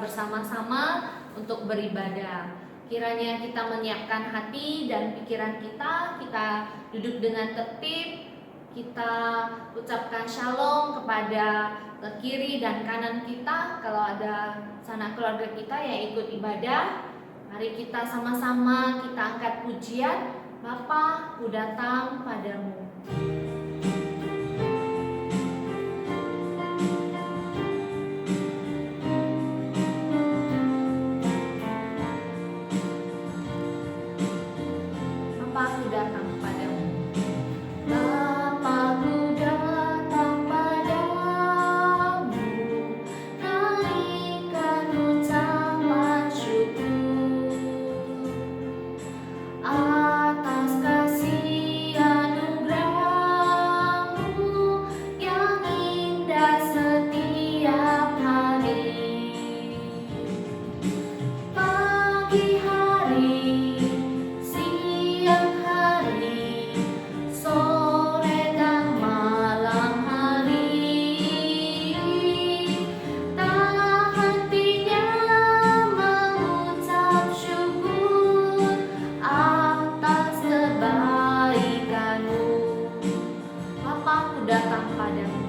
bersama-sama untuk beribadah. Kiranya kita menyiapkan hati dan pikiran kita duduk dengan tertib, kita ucapkan shalom kepada kiri dan kanan kita. Kalau ada sanak keluarga kita yang ikut ibadah, mari kita sama-sama kita angkat pujian, Bapa, ku datang padamu. Bapa, ku datang padamu. Bapa, ku datang padamu, naikkan ucapan syukur atas kasih anugerah-Mu yang indah setiap hari. Pagi hari, siang hari, sore dan malam hari, tak hentinya mengucap syukur atas kebaikan-Mu. Bapa, ku datang padamu.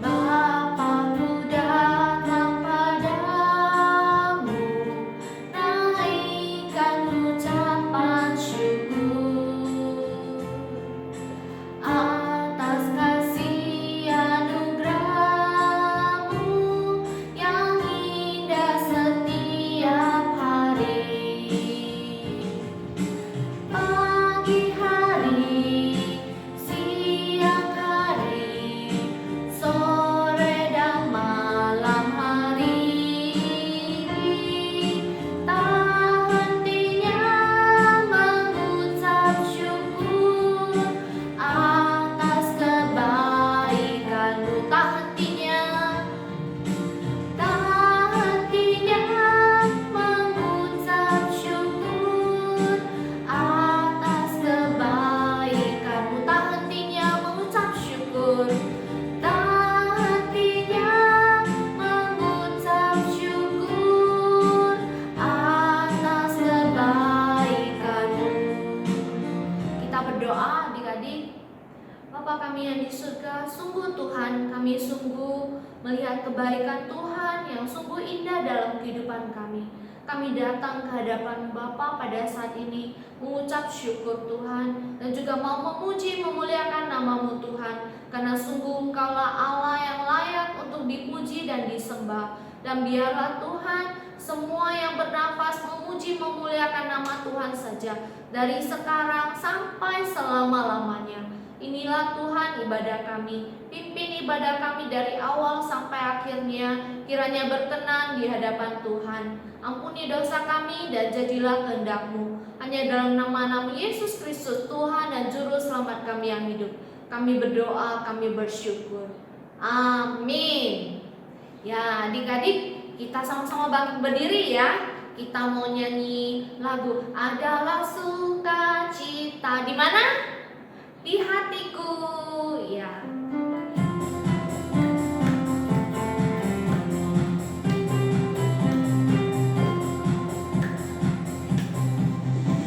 Bapa, ku datang padamu, naikkan ucapan syukur atas kasih anugerah-Mu yang indah setiap hari. Pagi hari, siang hari, sore dan malam hari, tak hentinya mengucap syukur atas kebaikan-Mu. Tak hentinya mengucap syukur atas kebaikan-Mu. Tak hentinya mengucap syukur. Tak hentinya mengucap syukur atas kebaikan-Mu. Kita berdoa adik-adik. Bapa kami yang di surga, sungguh Tuhan, kami sungguh melihat kebaikan Tuhan yang sungguh indah dalam kehidupan kami. Kami datang ke hadapan Bapa pada saat ini mengucap syukur Tuhan, dan juga mau memuji memuliakan nama-Mu Tuhan, karena sungguh Engkaulah Allah yang layak untuk dipuji dan disembah. Dan biarlah Tuhan semua yang bernafas memuji memuliakan nama Tuhan saja, dari sekarang sampai selama-lamanya. Inilah Tuhan ibadah kami, pimpin ibadah kami dari awal sampai akhirnya, kiranya berkenan di hadapan Tuhan. Ampuni dosa kami dan jadilah kehendak-Mu. Hanya dalam nama Yesus Kristus, Tuhan dan Juru Selamat kami yang hidup, kami berdoa, kami bersyukur. Amin. Ya adik-adik, kita sama-sama bangkit berdiri ya. Kita mau nyanyi lagu Adalah Sukacita. Di mana? Di hatiku, ya.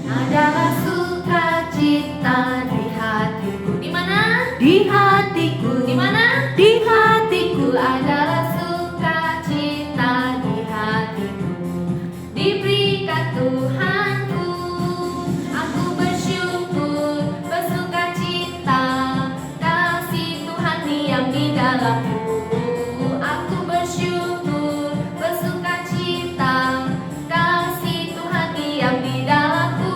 Adalah sukacita di hatiku. Di mana? Di hatiku. Di mana? Di hatiku. Adalah sukacita di hatiku, diberikan Tuhanku. Aku bersyukur, bersukacita, kasih Tuhan diam di dalamku. Aku bersyukur, bersukacita, kasih Tuhan diam di dalamku.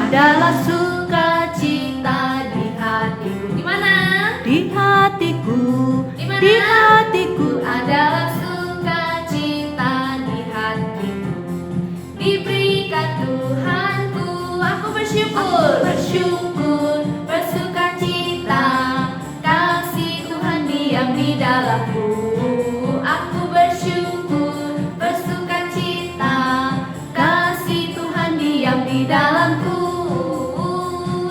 Adalah sukacita di hatiku. Di mana? Di hatiku. Di mana? Di hatiku. Adalah sukacita di hatiku, diberikan Tuhanku. Aku bersyukur, bersyukur, bersukacita, kasih Tuhan diam di dalamku. Aku bersyukur, bersukacita, kasih Tuhan diam di dalamku.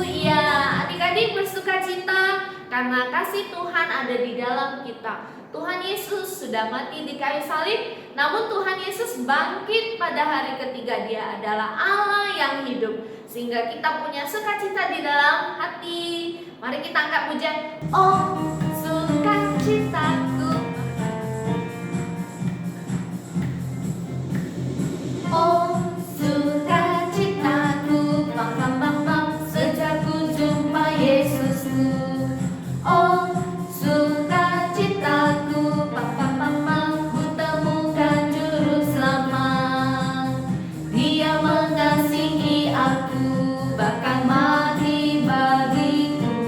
Ya, adik-adik bersukacita karena kasih Tuhan ada di dalam kita. Tuhan Yesus sudah mati di kayu salib, namun Tuhan Yesus bangkit pada hari ketiga. Dia adalah Allah yang hidup, sehingga kita punya sukacita di dalam hati. Mari kita angkat pujian. Oh, sukacitaku. Oh, sukacitaku, pam pam pam pam, sejak ku jumpa Yesusku. Oh, sukacitaku, pam pam pam pam, ku temukan juru selamat. Dia mengasihi aku, bahkan mati bagiku.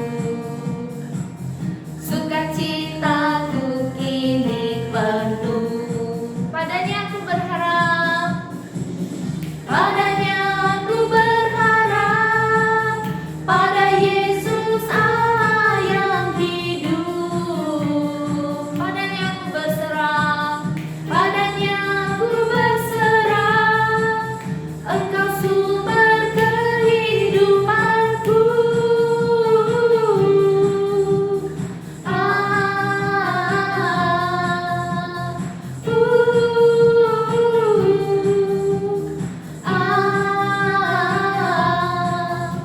Sukacitaku kini penuh. Padanya aku berharap, padanya aku berharap, pada Yesus Allah yang hidup. Padanya aku berserah, padanya aku berserah, Engkau sumber kehidupanku.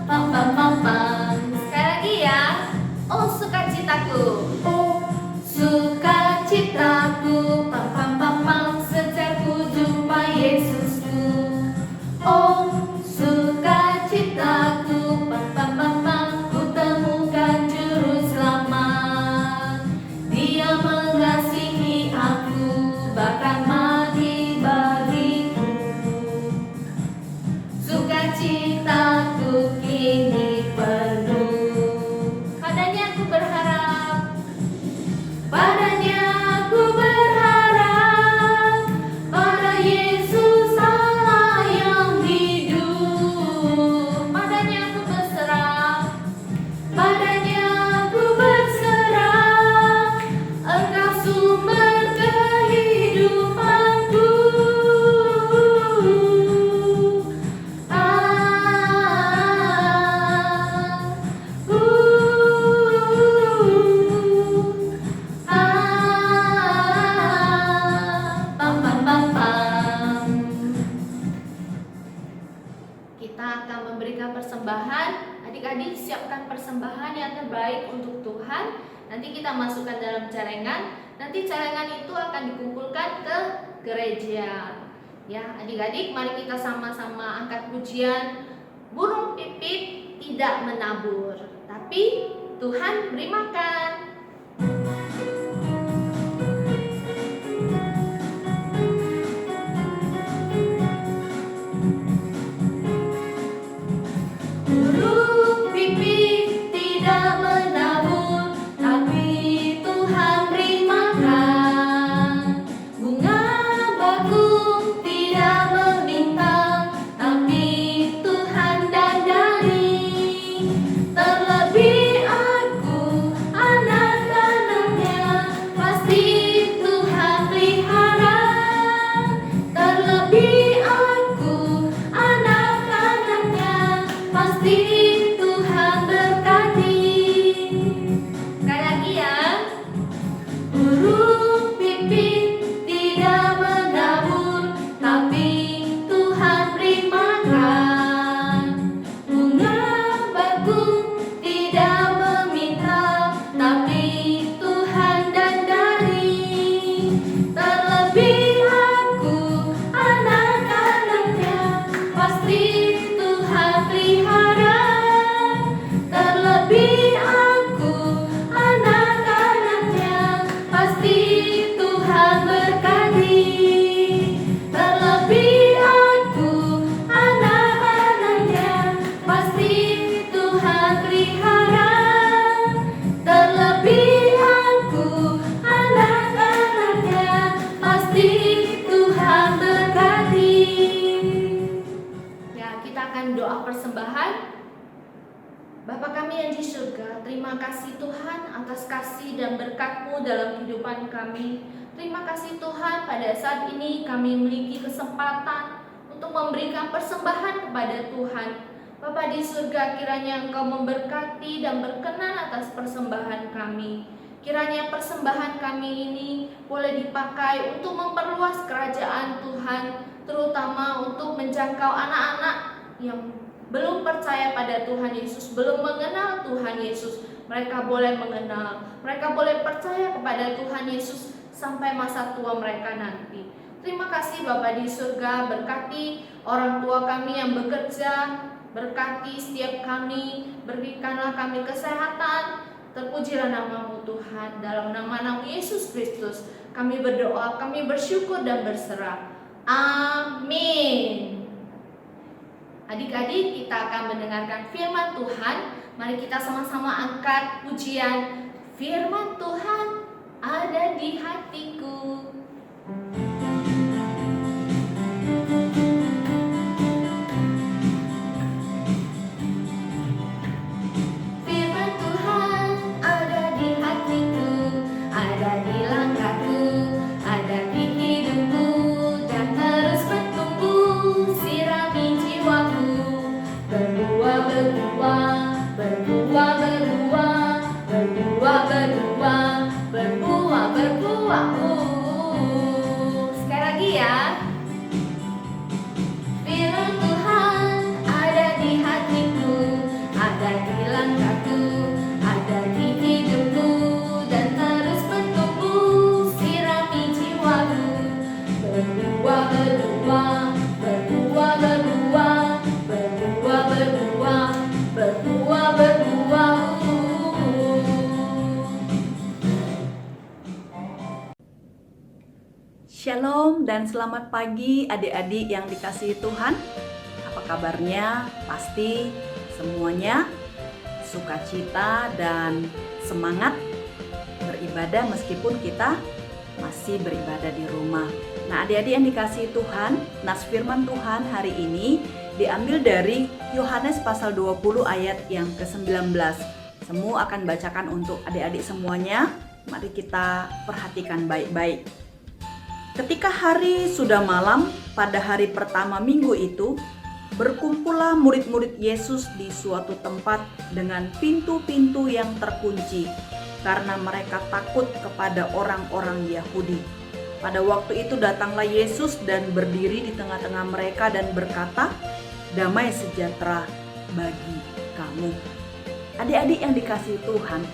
Pam pam pam pam. Sekali lagi ya. Oh, sukacitaku. Oh, sukacitaku, pam pam pam pam, sejak ku jumpa Yesusku. Oh, sukacitaku, pam pam pam pam, ku temukan juru selamat. Dia mengasihi aku, bahkan mati bagiku. Sukacitaku kini penuh. Padanya aku berharap, padanya aku berharap, pada Yesus Allah yang hidup. Padanya aku berserah, padanya aku berserah, Engkau sumber kehidupanku. Pam pam pam pam. Kita akan memberikan persembahan. Adik-adik siapkan persembahan yang terbaik untuk Tuhan. Nanti kita masukkan dalam celengan. Nanti celengan itu akan dikumpulkan ke gereja. Ya, adik-adik, mari kita sama-sama angkat pujian. Burung pipit tidak menabur, tapi Tuhan beri makan. Burung pipit tidak menabur, tapi Tuhan beri makan. Bunga bakung tidak meminta, tapi Tuhan dandani. Terlebih aku, anak-anaknya, pasti Tuhan pelihara. Terlebih aku, anak-anaknya, pasti Tuhan berkati. Sekali lagi ya. Burung pipit tidak menabur, tapi Tuhan beri makan. Bunga bakung tidak meminta, tapi Tuhan dandani. Terlebih aku, anak-anaknya, pasti Tuhan pelihara. Terlebih aku, anak-anaknya, pasti Tuhan berkati. Terlebih aku, anak-anaknya, pasti Tuhan pelihara. Terlebih aku, anak-anaknya, pasti Tuhan berkati. Ya, kita akan doa persembahan. Bapa kami yang di surga, terima kasih Tuhan atas kasih dan berkat-Mu dalam kehidupan kami. Terima kasih Tuhan, pada saat ini kami memiliki kesempatan untuk memberikan persembahan kepada Tuhan. Bapa di surga, kiranya Engkau memberkati dan berkenan atas persembahan kami. Kiranya persembahan kami ini boleh dipakai untuk memperluas kerajaan Tuhan, terutama untuk menjangkau anak-anak yang belum percaya pada Tuhan Yesus, belum mengenal Tuhan Yesus. Mereka boleh mengenal, mereka boleh percaya kepada Tuhan Yesus sampai masa tua mereka nanti. Terima kasih Bapa di surga, berkati orang tua kami yang bekerja, berkati setiap kami, berikanlah kami kesehatan. Terpujilah nama-Mu Tuhan, dalam nama Yesus Kristus kami berdoa, kami bersyukur dan berserah. Amin. Adik-adik, kita akan mendengarkan firman Tuhan. Mari kita sama-sama angkat pujian firman Tuhan ada di hatiku. Firman Tuhan ada di hatiku, ada di langkahku, ada di hidupku, dan terus bertumbuh, sirami jiwaku. Berbuah, berbuah, berbuah, berbuah, berbuah, berbuah, berbuah, berbuah. Sekali lagi ya. Firman Tuhan ada di hatiku, ada di langkahku, ada di hidupku, dan terus bertumbuh, sirami jiwaku. Berbuah, berbuah, berbuah, berbuah, berbuah, berbuah, berbuah, berbuah. Shalom dan selamat pagi adik-adik yang dikasihi Tuhan. Apa kabarnya? Pasti semuanya sukacita dan semangat beribadah meskipun kita masih beribadah di rumah. Nah, adik-adik yang dikasihi Tuhan, nas firman Tuhan hari ini diambil dari Yohanes pasal 20 ayat yang ke-19. Semua akan bacakan untuk adik-adik semuanya. Mari kita perhatikan baik-baik. Ketika hari sudah malam, pada hari pertama minggu itu, berkumpullah murid-murid Yesus di suatu tempat dengan pintu-pintu yang terkunci, karena mereka takut kepada orang-orang Yahudi. Pada waktu itu datanglah Yesus dan berdiri di tengah-tengah mereka dan berkata, "Damai sejahtera bagi kamu." Adik-adik yang dikasihi Tuhan,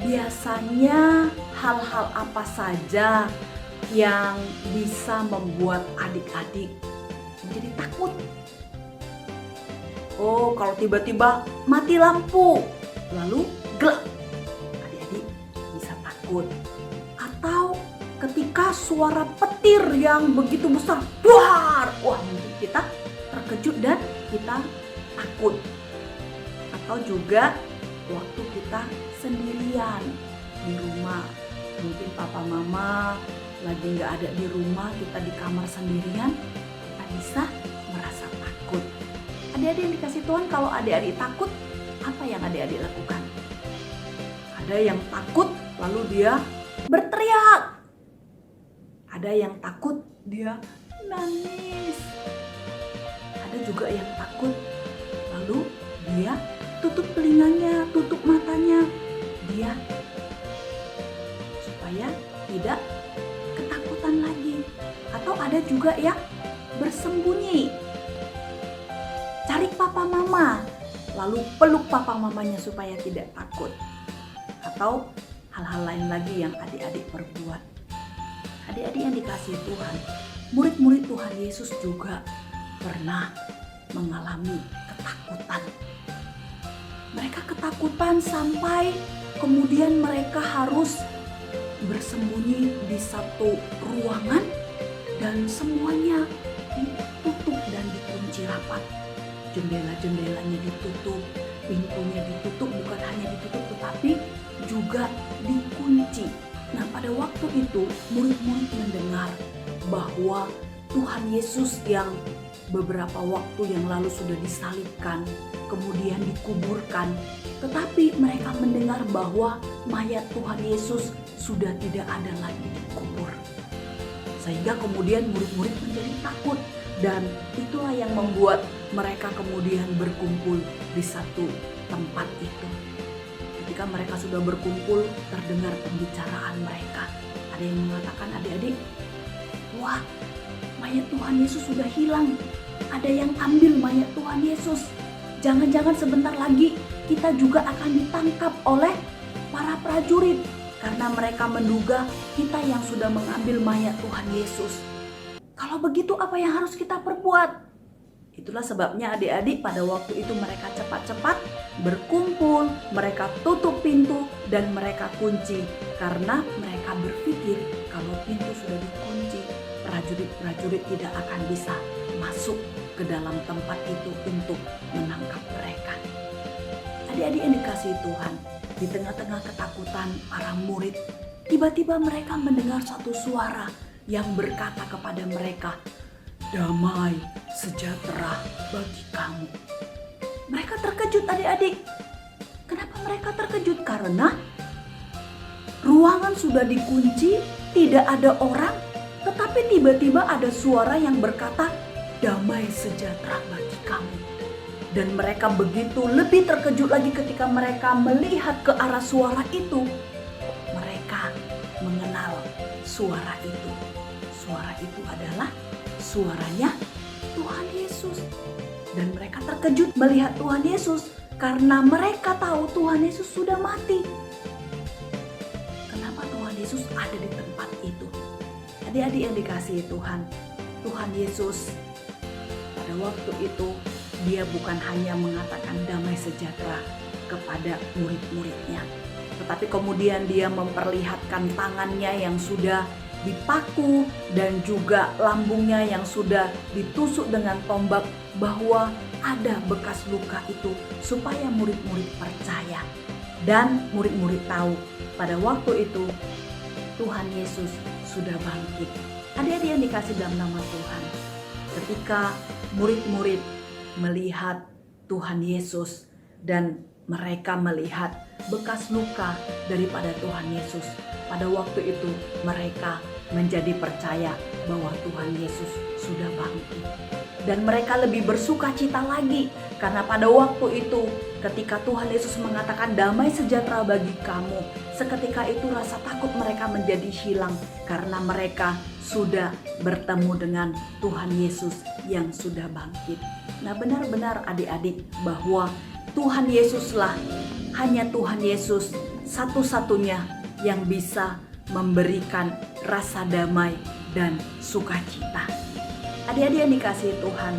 biasanya hal-hal apa saja yang bisa membuat adik-adik menjadi takut? Oh, kalau tiba-tiba mati lampu lalu gelap, adik-adik bisa takut. Atau ketika suara petir yang begitu besar, duar, wah, mungkin kita terkejut dan kita takut. Atau juga waktu kita sendirian di rumah, mungkin papa mama lagi nggak ada di rumah, kita di kamar sendirian, kita bisa merasa takut. Adik-adik yang dikasih Tuhan, kalau adik-adik takut, apa yang adik-adik lakukan? Ada yang takut lalu dia berteriak. Ada yang takut dia nangis. Ada juga yang takut lalu dia tutup telinganya, tutup matanya, dia supaya tidak ketakutan lagi. Atau ada juga yang bersembunyi, cari papa mama, lalu peluk papa mamanya supaya tidak takut. Atau hal-hal lain lagi yang adik-adik perbuat. Adik-adik yang dikasihi Tuhan, murid-murid Tuhan Yesus juga pernah mengalami ketakutan. Mereka ketakutan sampai kemudian mereka harus bersembunyi di satu ruangan dan semuanya ditutup dan dikunci rapat. Jendela-jendelanya ditutup, pintunya ditutup, bukan hanya ditutup tetapi juga dikunci. Nah, pada waktu itu murid-murid mendengar bahwa Tuhan Yesus yang beberapa waktu yang lalu sudah disalibkan, kemudian dikuburkan, tetapi mereka mendengar bahwa mayat Tuhan Yesus sudah tidak ada lagi dikubur. Sehingga kemudian murid-murid menjadi takut, dan itulah yang membuat mereka kemudian berkumpul di satu tempat itu. ketika mereka sudah berkumpul, terdengar pembicaraan mereka. Ada yang mengatakan, adik-adik, wah, mayat Tuhan Yesus sudah hilang. Ada yang ambil mayat Tuhan Yesus. Jangan-jangan sebentar lagi kita juga akan ditangkap oleh para prajurit. Karena mereka menduga kita yang sudah mengambil mayat Tuhan Yesus. Kalau begitu apa yang harus kita perbuat? Itulah sebabnya adik-adik pada waktu itu mereka cepat-cepat berkumpul, mereka tutup pintu dan mereka kunci. Karena mereka berpikir kalau pintu sudah dikunci, prajurit-prajurit tidak akan bisa masuk ke dalam tempat itu untuk menangkap mereka. Adik-adik yang dikasihi Tuhan, di tengah-tengah ketakutan para murid, tiba-tiba mereka mendengar satu suara yang berkata kepada mereka, "Damai sejahtera bagi kamu." Mereka terkejut adik-adik. Kenapa mereka terkejut? Karena ruangan sudah dikunci, tidak ada orang, tetapi tiba-tiba ada suara yang berkata, "Damai sejahtera bagi kamu." Dan mereka begitu lebih terkejut lagi ketika mereka melihat ke arah suara itu. Mereka mengenal suara itu. Suara itu adalah suaranya Tuhan Yesus. Dan mereka terkejut melihat Tuhan Yesus karena mereka tahu Tuhan Yesus sudah mati. Kenapa Tuhan Yesus ada di tempat itu? Adik-adik yang dikasihi Tuhan, Tuhan Yesus pada waktu itu dia bukan hanya mengatakan damai sejahtera kepada murid-muridnya, tetapi kemudian dia memperlihatkan tangannya yang sudah dipaku dan juga lambungnya yang sudah ditusuk dengan tombak, bahwa ada bekas luka itu supaya murid-murid percaya dan murid-murid tahu pada waktu itu Tuhan Yesus sudah bangkit. Adik-adik yang dikasih dalam nama Tuhan, ketika murid-murid melihat Tuhan Yesus dan mereka melihat bekas luka daripada Tuhan Yesus, pada waktu itu mereka menjadi percaya bahwa Tuhan Yesus sudah bangkit. Dan mereka lebih bersuka cita lagi karena pada waktu itu ketika Tuhan Yesus mengatakan damai sejahtera bagi kamu, seketika itu rasa takut mereka menjadi hilang karena mereka sudah bertemu dengan Tuhan Yesus yang sudah bangkit. Nah, benar-benar adik-adik bahwa Tuhan Yesuslah, hanya Tuhan Yesus satu-satunya yang bisa memberikan rasa damai dan sukacita. Adik-adik yang dikasihi Tuhan,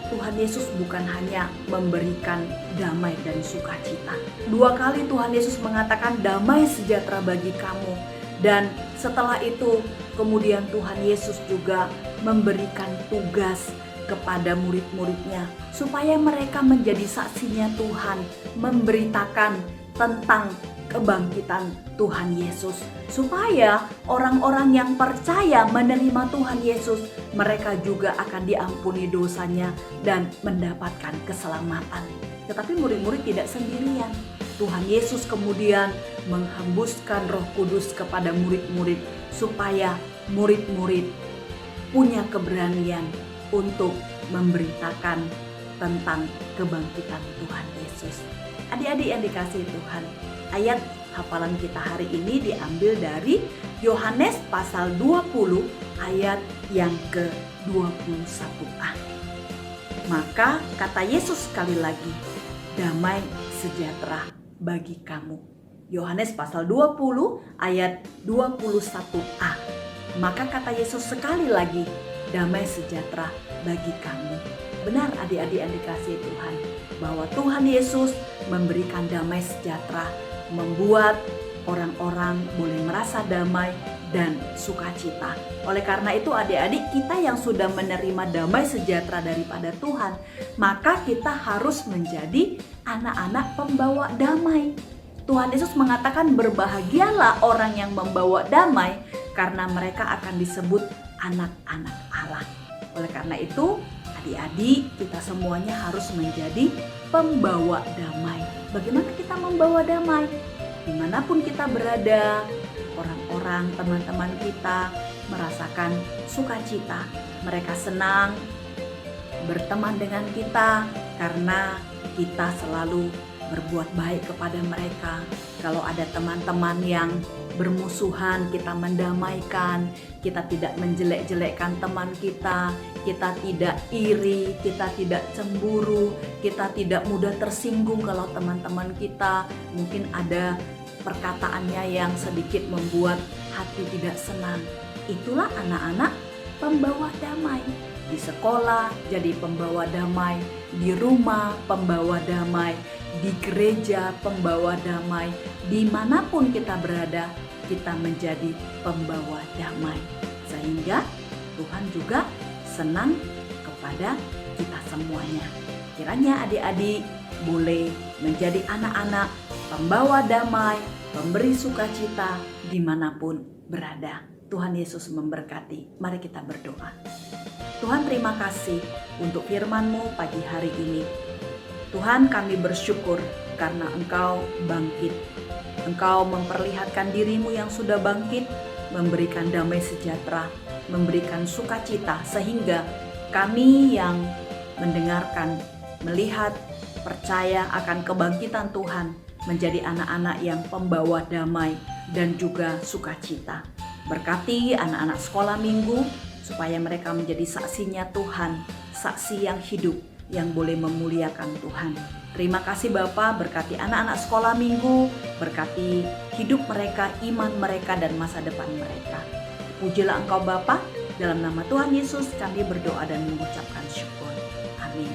Tuhan Yesus bukan hanya memberikan damai dan sukacita. 2 kali Tuhan Yesus mengatakan damai sejahtera bagi kamu. Dan setelah itu kemudian Tuhan Yesus juga memberikan tugas kepada murid-muridnya supaya mereka menjadi saksinya Tuhan, memberitakan tentang kebangkitan Tuhan Yesus, supaya orang-orang yang percaya menerima Tuhan Yesus, mereka juga akan diampuni dosanya dan mendapatkan keselamatan. Tetapi murid-murid tidak sendirian. Tuhan Yesus kemudian menghembuskan Roh Kudus kepada murid-murid supaya murid-murid punya keberanian untuk memberitakan tentang kebangkitan Tuhan Yesus. Adik-adik yang dikasihi Tuhan, ayat hafalan kita hari ini diambil dari Yohanes pasal 20 ayat yang ke-21a. Maka kata Yesus sekali lagi, damai sejahtera bagi kamu. Yohanes pasal 20 ayat 21a. Maka kata Yesus sekali lagi, damai sejahtera bagi kamu. Benar adik-adik yang dikasihi Tuhan, bahwa Tuhan Yesus memberikan damai sejahtera, membuat orang-orang boleh merasa damai dan sukacita. Oleh karena itu adik-adik, kita yang sudah menerima damai sejahtera daripada Tuhan, maka kita harus menjadi anak-anak pembawa damai. Tuhan Yesus mengatakan berbahagialah orang yang membawa damai karena mereka akan disebut anak-anak Allah. Oleh karena itu adik-adik, kita semuanya harus menjadi pembawa damai. Bagaimana kita membawa damai? Dimanapun kita berada, orang-orang, teman-teman kita merasakan sukacita. Mereka senang berteman dengan kita karena kita selalu berbuat baik kepada mereka. Kalau ada teman-teman yang bermusuhan, kita mendamaikan, kita tidak menjelek-jelekkan teman kita tidak iri, kita tidak cemburu, kita tidak mudah tersinggung kalau teman-teman kita mungkin ada perkataannya yang sedikit membuat hati tidak senang. Itulah anak-anak pembawa damai. Di sekolah jadi pembawa damai, di rumah pembawa damai, di gereja pembawa damai, dimanapun kita berada kita menjadi pembawa damai. Sehingga Tuhan juga senang kepada kita semuanya. Kiranya adik-adik boleh menjadi anak-anak pembawa damai, pemberi sukacita dimanapun berada. Tuhan Yesus memberkati. Mari kita berdoa. Tuhan, terima kasih untuk firman-Mu pagi hari ini. Tuhan, kami bersyukur karena Engkau bangkit. Engkau memperlihatkan diri-Mu yang sudah bangkit, memberikan damai sejahtera, memberikan sukacita, sehingga kami yang mendengarkan, melihat, percaya akan kebangkitan Tuhan, menjadi anak-anak yang pembawa damai dan juga sukacita. Berkati anak-anak sekolah minggu, supaya mereka menjadi saksinya Tuhan, saksi yang hidup, yang boleh memuliakan Tuhan. Terima kasih Bapa, berkati anak-anak sekolah minggu, berkati hidup mereka, iman mereka, dan masa depan mereka. Pujilah Engkau Bapa, dalam nama Tuhan Yesus kami berdoa dan mengucapkan syukur. Amin.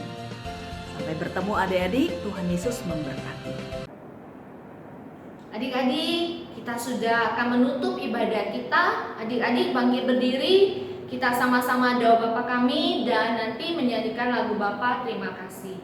Sampai bertemu adik-adik, Tuhan Yesus memberkati. Adik-adik, kita sudah akan menutup ibadah kita. Adik-adik bangkit berdiri. Kita sama-sama doa Bapa kami dan nanti menyanyikan lagu Bapa terima kasih.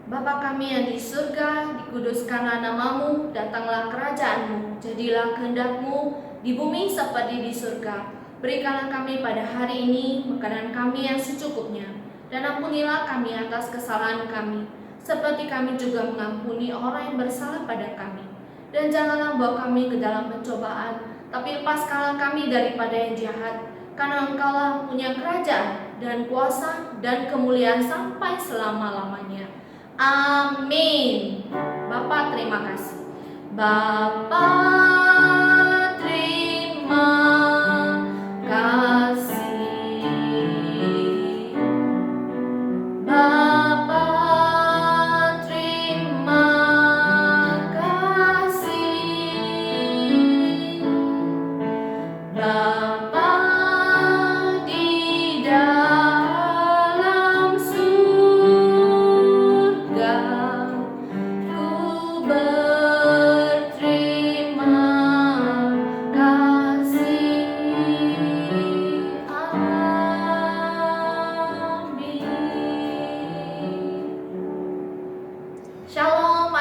Bapa kami yang di surga, dikuduskanlah namamu, datanglah kerajaanmu, jadilah kehendak-Mu di bumi seperti di surga. Berikanlah kami pada hari ini makanan kami yang secukupnya, dan ampunilah kami atas kesalahan kami, seperti kami juga mengampuni orang yang bersalah pada kami. Dan janganlah bawa kami ke dalam pencobaan, tapi lepaskanlah kami daripada yang jahat. Karena Engkaulah punya kerajaan dan kuasa dan kemuliaan sampai selama-lamanya. Amin. Bapa terima kasih. Bapa terima kasih. Bapa terima kasih. Bapa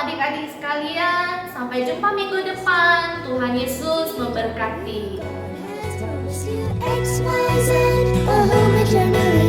adik-adik sekalian, sampai jumpa minggu depan. Tuhan Yesus memberkati. XYZ, a home eternally.